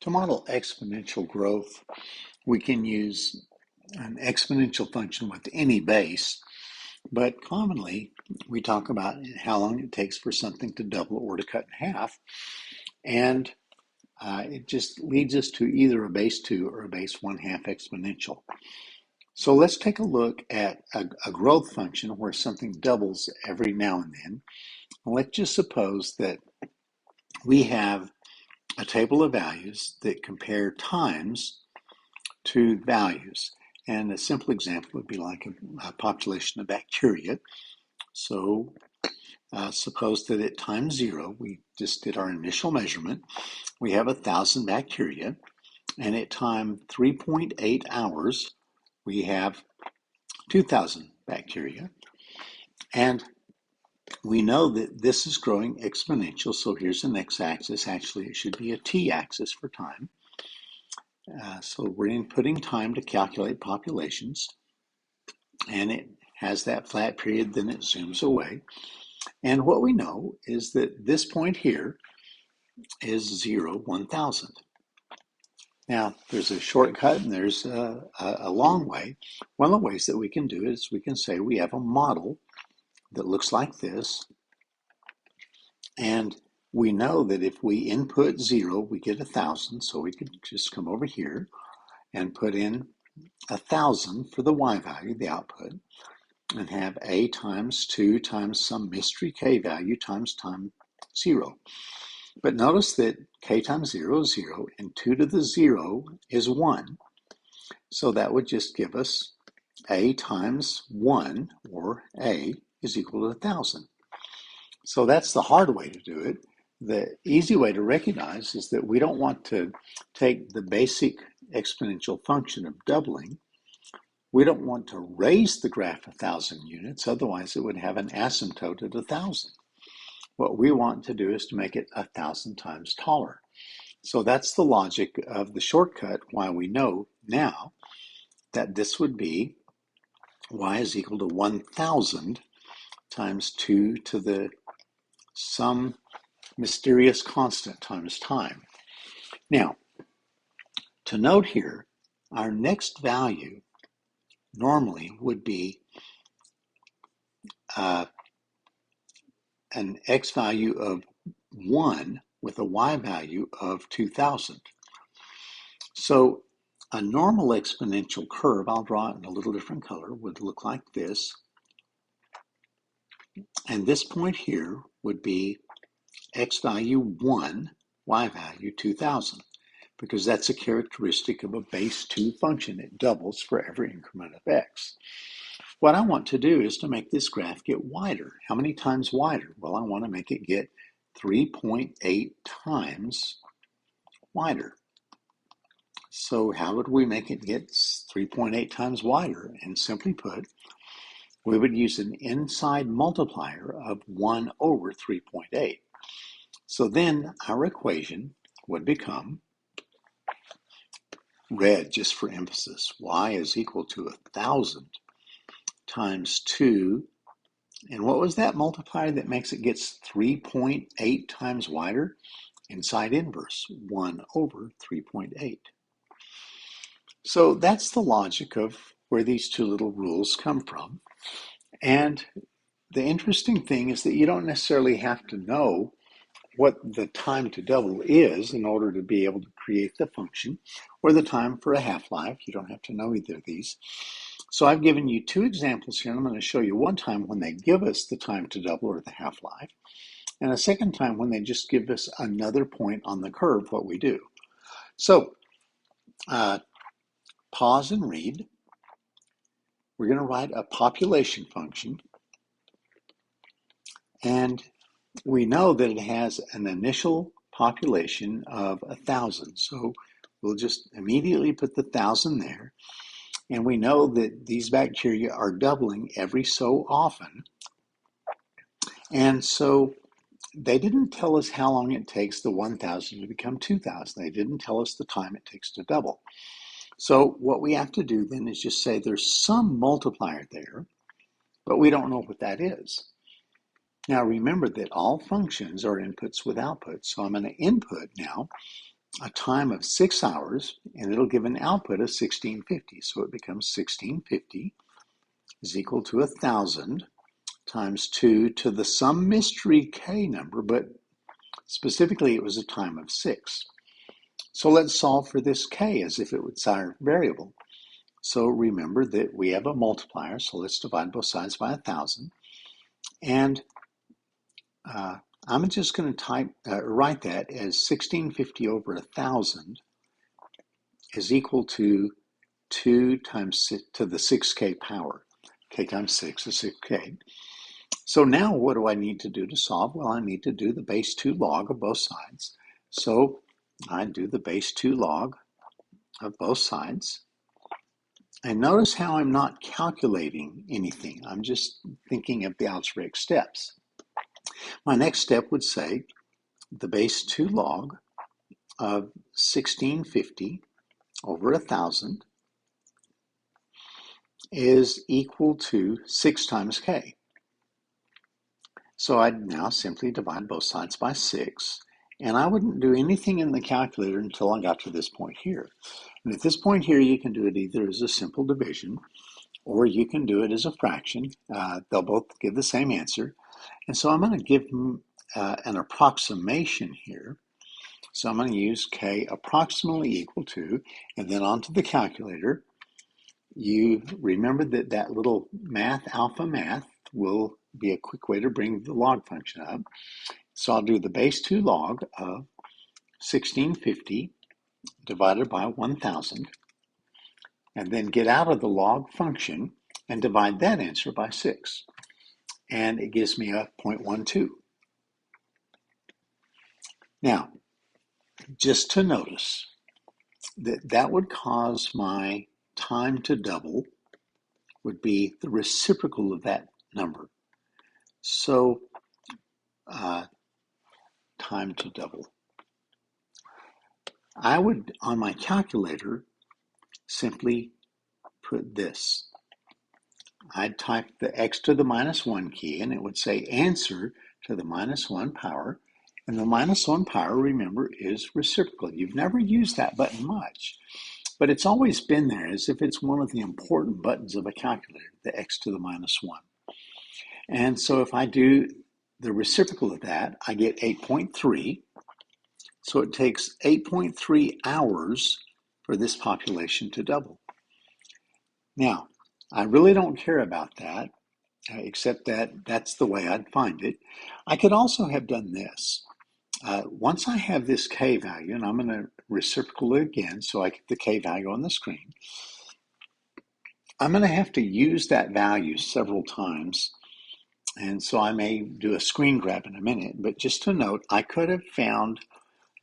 To model exponential growth, we can use an exponential function with any base, but commonly we talk about how long it takes for something to double or to cut in half, and it just leads us to either a base 2 or a base 1/2 exponential. So let's take a look at a growth function where something doubles every now and then. Let's just suppose that we have a table of values that compare times to values. And a simple example would be like a population of bacteria. So suppose that at time 0, we just did our initial measurement. We have 1,000 bacteria. And at time 3.8 hours, we have 2,000 bacteria. And we know that this is growing exponential. So here's an x-axis. Actually, it should be a t-axis for time. So we're inputting time to calculate populations, and it has that flat period, then it zooms away. And what we know is that this point here is 0, 1,000. Now, there's a shortcut and there's a long way. One of the ways that we can do it is we can say we have a model that looks like this, and we know that if we input 0, we get 1,000, so we could just come over here and put in 1,000 for the y value, the output, and have a times 2 times some mystery k value times time 0. But notice that k times 0 is 0, and 2 to the 0 is 1. So that would just give us a times 1, or a, is equal to 1,000. So that's the hard way to do it. The easy way to recognize is that we don't want to take the basic exponential function of doubling. We don't want to raise the graph 1,000 units, otherwise it would have an asymptote at 1,000. What we want to do is to make it 1,000 times taller. So that's the logic of the shortcut, why we know now that this would be y is equal to 1,000 times 2 to the some mysterious constant times time. Now, to note here, our next value normally would be an x value of 1 with a y value of 2,000. So a normal exponential curve, I'll draw it in a little different color, would look like this. And this point here would be x value 1, y value 2,000, because that's a characteristic of a base 2 function. It doubles for every increment of x. What I want to do is to make this graph get wider. How many times wider? Well, I want to make it get 3.8 times wider. So how would we make it get 3.8 times wider? And simply put, we would use an inside multiplier of 1 over 3.8. So then our equation would become, red just for emphasis, y is equal to 1,000 times 2. And what was that multiplier that makes it gets 3.8 times wider? Inside inverse, 1 over 3.8. So that's the logic of where these two little rules come from. And the interesting thing is that you don't necessarily have to know what the time to double is in order to be able to create the function, or the time for a half-life. You don't have to know either of these. So I've given you two examples here, and I'm going to show you one time when they give us the time to double, or the half-life, and a second time when they just give us another point on the curve, what we do. So pause and read. We're going to write a population function, and we know that it has an initial population of 1,000. So we'll just immediately put the 1,000 there. And we know that these bacteria are doubling every so often. And so they didn't tell us how long it takes the 1,000 to become 2,000. They didn't tell us the time it takes to double. So what we have to do then is just say there's some multiplier there, but we don't know what that is. Now remember that all functions are inputs with outputs. So I'm going to input now a time of 6 hours, and it'll give an output of 1650. So it becomes 1650 is equal to 1,000 times 2 to the some mystery k number, but specifically it was a time of 6. So let's solve for this k as if it was our variable. So remember that we have a multiplier, so let's divide both sides by 1,000. And I'm just going to write that as 1650 over 1,000 is equal to 2 times 6 to the 6k power. K times 6 is 6k. So now what do I need to do to solve? Well, I need to do the base 2 log of both sides. So I do the base 2 log of both sides. And notice how I'm not calculating anything. I'm just thinking of the algebraic steps. My next step would say the base 2 log of 1650 over 1,000 is equal to 6 times k. So I'd now simply divide both sides by 6, and I wouldn't do anything in the calculator until I got to this point here. And at this point here, you can do it either as a simple division, or you can do it as a fraction. They'll both give the same answer. And so I'm going to give them an approximation here. So I'm going to use k approximately equal to, and then onto the calculator. You remember that that little alpha math will be a quick way to bring the log function up. So I'll do the base 2 log of 1650 divided by 1,000, and then get out of the log function and divide that answer by 6. And it gives me a 0.12. Now, just to notice that that would cause my time to double would be the reciprocal of that number. So time to double. I would, on my calculator, simply put this. I'd type the x to the minus 1 key, and it would say answer to the minus 1 power. And the minus 1 power, remember, is reciprocal. You've never used that button much, but it's always been there as if it's one of the important buttons of a calculator, the x to the minus 1. And so if I do the reciprocal of that, I get 8.3. So it takes 8.3 hours for this population to double. Now, I really don't care about that, except that that's the way I'd find it. I could also have done this. Once I have this k value, and I'm going to reciprocal it again so I get the k value on the screen, I'm going to have to use that value several times. And so I may do a screen grab in a minute, but just to note, I could have found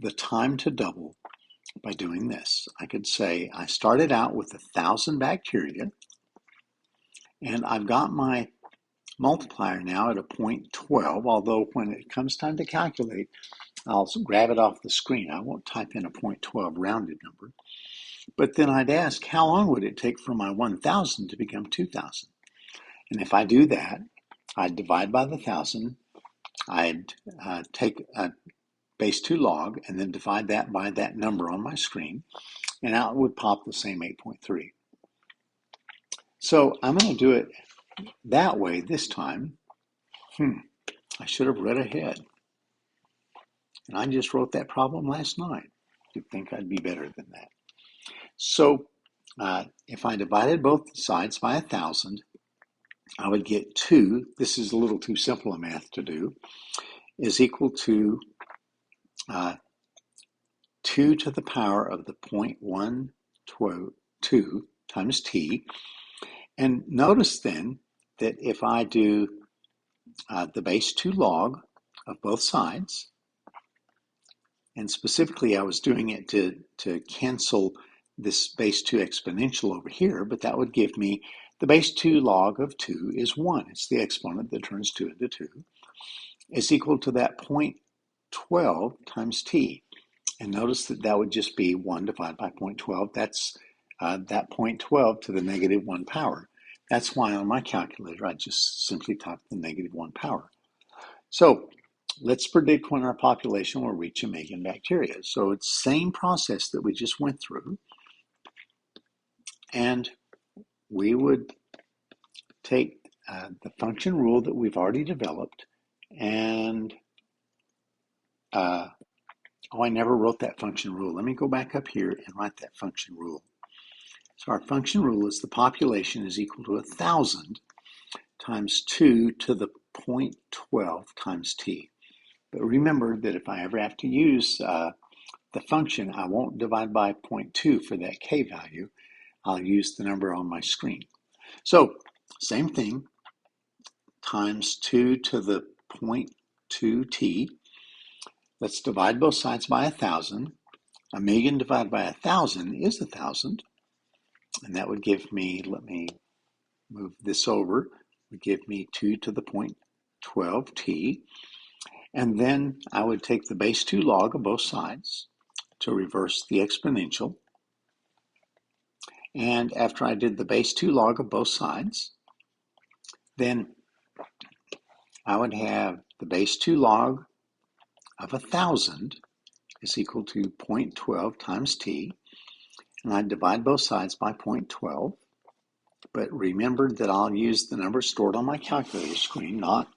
the time to double by doing this. I could say I started out with 1,000 bacteria, and I've got my multiplier now at a 0.12, although when it comes time to calculate, I'll grab it off the screen. I won't type in a 0.12 rounded number. But then I'd ask, how long would it take for my 1,000 to become 2,000? And if I do that, I'd divide by the 1,000. I'd take a base 2 log and then divide that by that number on my screen, and out would pop the same 8.3. So I'm going to do it that way this time. I should have read ahead. And I just wrote that problem last night. You'd think I'd be better than that. So if I divided both sides by 1,000, I would get 2. This is a little too simple a math to do. Is equal to 2 to the power of the 0.12 times t. And notice then that if I do the base 2 log of both sides, and specifically I was doing it to cancel this base 2 exponential over here, but that would give me the base 2 log of 2 is 1. It's the exponent that turns 2 into 2. Is equal to that 0.12 times t. And notice that that would just be 1 divided by 0.12. That's that 0.12 to the negative 1 power. That's why on my calculator I just simply type the negative 1 power. So let's predict when our population will reach 1,000,000 bacteria. So it's the same process that we just went through. And we would take the function rule that we've already developed and, I never wrote that function rule. Let me go back up here and write that function rule. So our function rule is the population is equal to 1,000 times 2 to the 0.12 times t. But remember that if I ever have to use the function, I won't divide by 0.2 for that k value. I'll use the number on my screen. So same thing, times 2 to the 0.2t. Let's divide both sides by 1,000. 1,000,000 divided by 1,000 is 1,000. And that would give me, let me move this over, would give me 2 to the 0.12t. And then I would take the base 2 log of both sides to reverse the exponential. And after I did the base 2 log of both sides, then I would have the base 2 log of 1,000 is equal to 0.12 times t. And I divide both sides by 0.12. But remember that I'll use the number stored on my calculator screen, not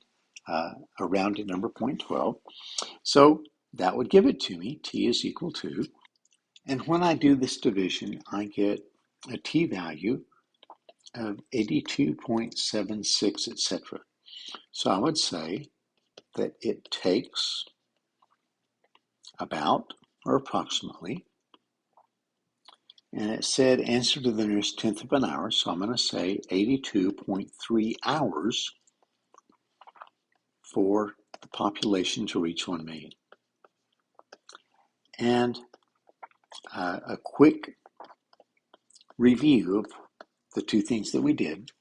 a rounded number 0.12. So that would give it to me, t is equal to, and when I do this division, I get a t value of 82.76, etc. So I would say that it takes about, or approximately, and it said answer to the nearest tenth of an hour, so I'm going to say 82.3 hours for the population to reach 1,000,000. And a quick review of the two things that we did.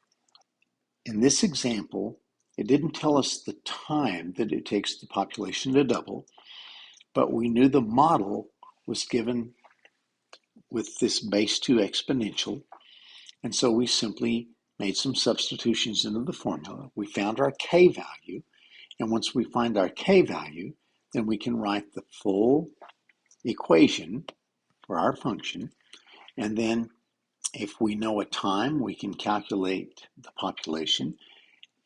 In this example, it didn't tell us the time that it takes the population to double, but we knew the model was given with this base 2 exponential, and so we simply made some substitutions into the formula. We found our k value, and once we find our k value, then we can write the full equation for our function, and then if we know a time, we can calculate the population,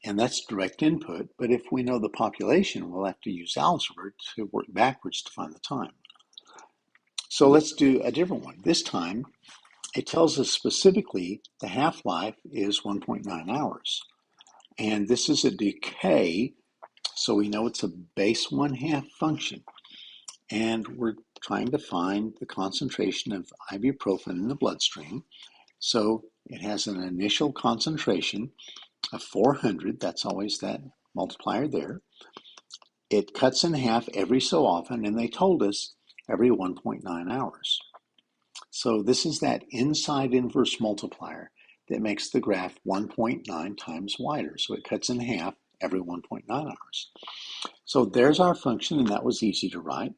and that's direct input. But if we know the population, we'll have to use algebra to work backwards to find the time. So let's do a different one. This time, it tells us specifically the half-life is 1.9 hours. And this is a decay, so we know it's a base 1/2 function. And we're trying to find the concentration of ibuprofen in the bloodstream. So it has an initial concentration of 400, that's always that multiplier there. It cuts in half every so often, and they told us every 1.9 hours. So this is that inside inverse multiplier that makes the graph 1.9 times wider. So it cuts in half every 1.9 hours. So there's our function, and that was easy to write.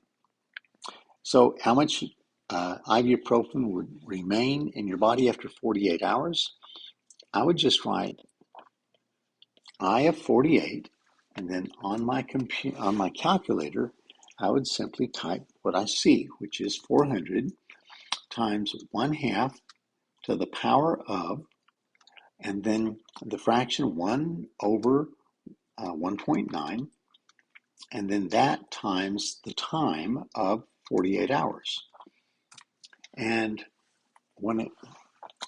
So how much ibuprofen would remain in your body after 48 hours? I would just write I of 48, and then on my calculator, I would simply type what I see, which is 400 times 1/2 to the power of, and then the fraction 1 over 1.9, and then that times the time of 48 hours. And when it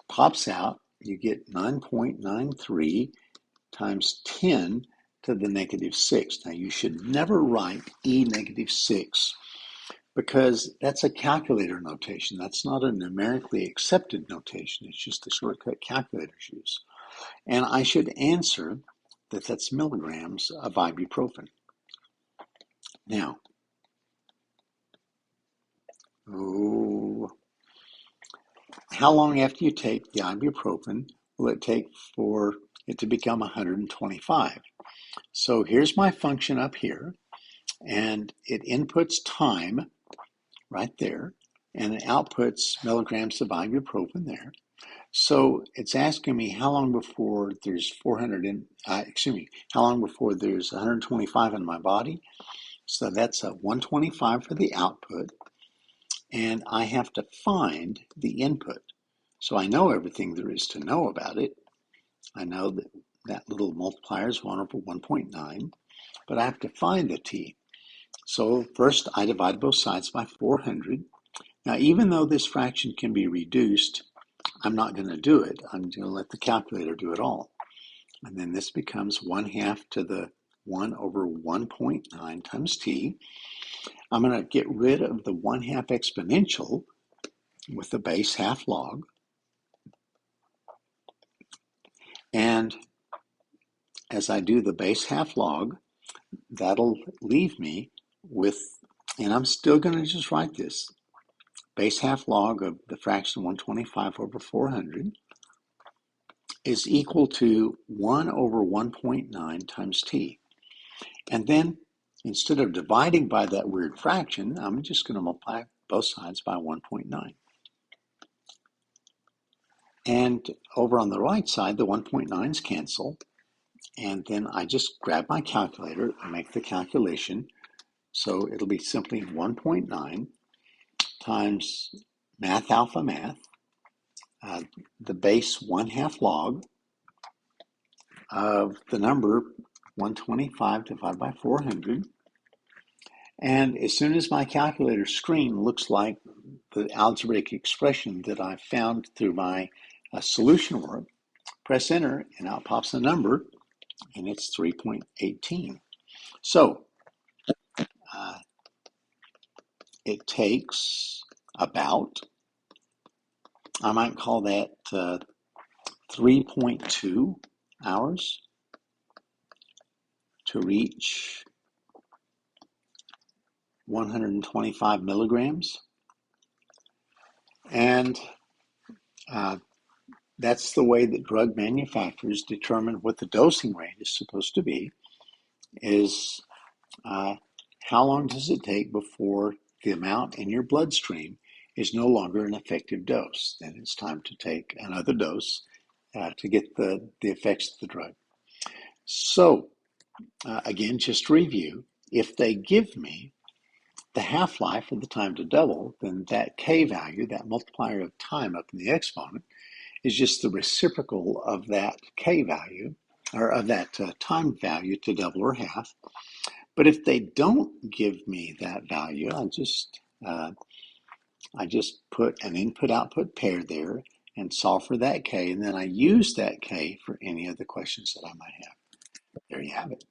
pops out, you get 9.93 times 10 to the -6. Now you should never write e -6 because that's a calculator notation. That's not a numerically accepted notation. It's just a shortcut calculators use. And I should answer that that's milligrams of ibuprofen. Now, how long after you take the ibuprofen will it take for it to become 125? So here's my function up here, and it inputs time right there, and it outputs milligrams of ibuprofen there. So it's asking me how long before there's how long before there's 125 in my body? So that's a 125 for the output, and I have to find the input. So I know everything there is to know about it. I know that that little multiplier is 1 over 1.9, but I have to find the t. So first I divide both sides by 400. Now, even though this fraction can be reduced, I'm not going to do it. I'm going to let the calculator do it all. And then this becomes 1/2 to the 1 over 1.9 times t. I'm going to get rid of the 1/2 exponential with the base half log. And as I do the base half log, that'll leave me with, and I'm still going to just write this, base half log of the fraction 125 over 400 is equal to 1 over 1.9 times t. And then instead of dividing by that weird fraction, I'm just going to multiply both sides by 1.9. And over on the right side, the 1.9's cancel. And then I just grab my calculator and make the calculation. So it'll be simply 1.9 times math alpha math, the base 1/2 log of the number 125 divided by 400. And as soon as my calculator screen looks like the algebraic expression that I found through my solution work, press enter and out pops the number, and it's 3.18. So it takes about, I might call that 3.2 hours to reach 125 milligrams. And that's the way that drug manufacturers determine what the dosing rate is supposed to be, is how long does it take before the amount in your bloodstream is no longer an effective dose. Then it's time to take another dose to get the effects of the drug. So again, just to review, if they give me the half-life or the time to double, then that k value, that multiplier of time up in the exponent, is just the reciprocal of that k value, or of that time value to double or half. But if they don't give me that value, I just put an input-output pair there and solve for that k, and then I use that k for any of the questions that I might have. There you have it.